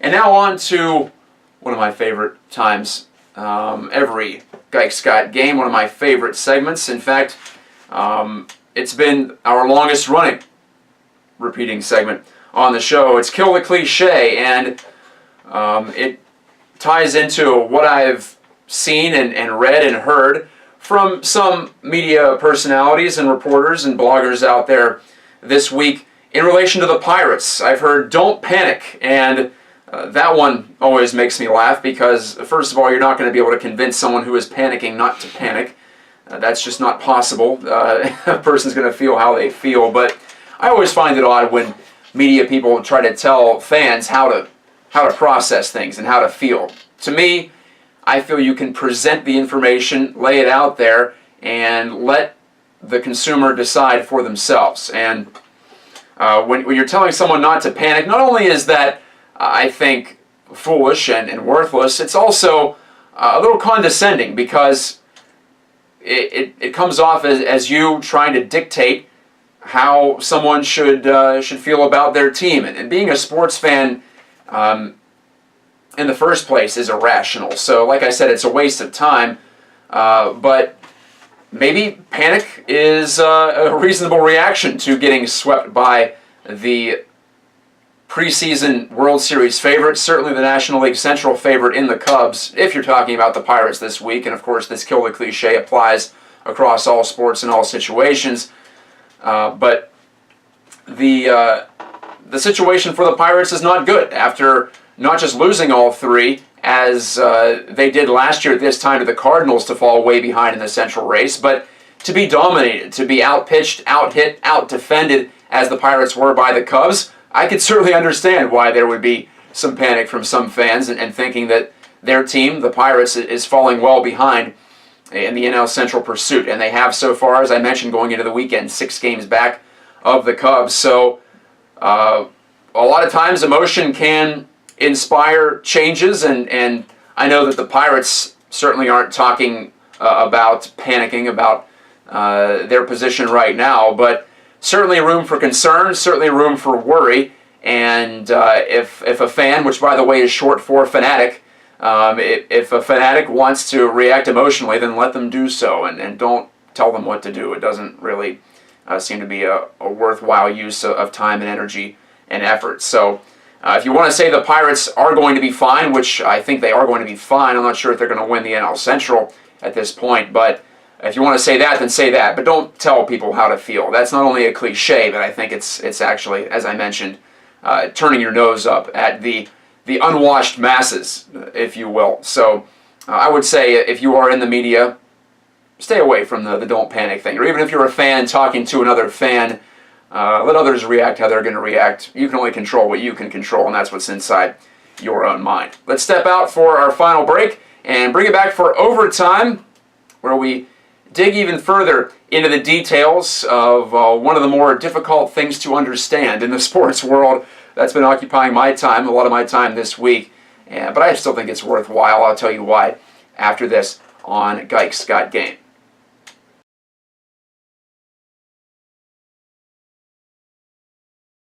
And now on to one of my favorite times, every Gajtka game, one of my favorite segments. In fact, it's been our longest running repeating segment on the show. It's Kill the Cliche, and it ties into what I've seen and read and heard from some media personalities and reporters and bloggers out there this week in relation to the Pirates. I've heard "don't panic," and that one always makes me laugh because, first of all, you're not going to be able to convince someone who is panicking not to panic. That's just not possible. A person's going to feel how they feel, but I always find it odd when media people try to tell fans how to process things and how to feel. To me, I feel you can present the information, lay it out there, and let the consumer decide for themselves. And when you're telling someone not to panic, not only is that, I think, foolish and worthless, it's also a little condescending because it comes off as you trying to dictate how someone should feel about their team. And being a sports fan in the first place is irrational. So like I said, it's a waste of time, but maybe panic is a reasonable reaction to getting swept by the preseason World Series favorite, certainly the National League Central favorite in the Cubs, if you're talking about the Pirates this week. And of course, this Kill the Cliche applies across all sports and all situations. But the situation for the Pirates is not good after not just losing all three, as they did last year at this time to the Cardinals to fall way behind in the Central race, but to be dominated, to be outpitched, out-hit, out-defended as the Pirates were by the Cubs. I could certainly understand why there would be some panic from some fans and thinking that their team, the Pirates, is falling well behind in the NL Central pursuit. And they have so far, as I mentioned, going into the weekend, 6 games back of the Cubs. So a lot of times emotion can inspire changes, and I know that the Pirates certainly aren't talking about panicking about their position right now, but certainly room for concern, certainly room for worry. And if a fan, which by the way is short for fanatic, if a fanatic wants to react emotionally, then let them do so, and don't tell them what to do. It doesn't really seem to be a worthwhile use of time and energy and effort. So if you want to say the Pirates are going to be fine, which I think they are going to be fine, I'm not sure if they're going to win the NL Central at this point, but if you want to say that, then say that. But don't tell people how to feel. That's not only a cliche, but I think it's actually, as I mentioned, turning your nose up at the unwashed masses, if you will. So I would say if you are in the media, stay away from the don't panic thing. Or even if you're a fan talking to another fan, let others react how they're going to react. You can only control what you can control, and that's what's inside your own mind. Let's step out for our final break and bring it back for overtime, where we dig even further into the details of one of the more difficult things to understand in the sports world that's been occupying my time, a lot of my time this week. But I still think it's worthwhile. I'll tell you why after this on Gajtka Game.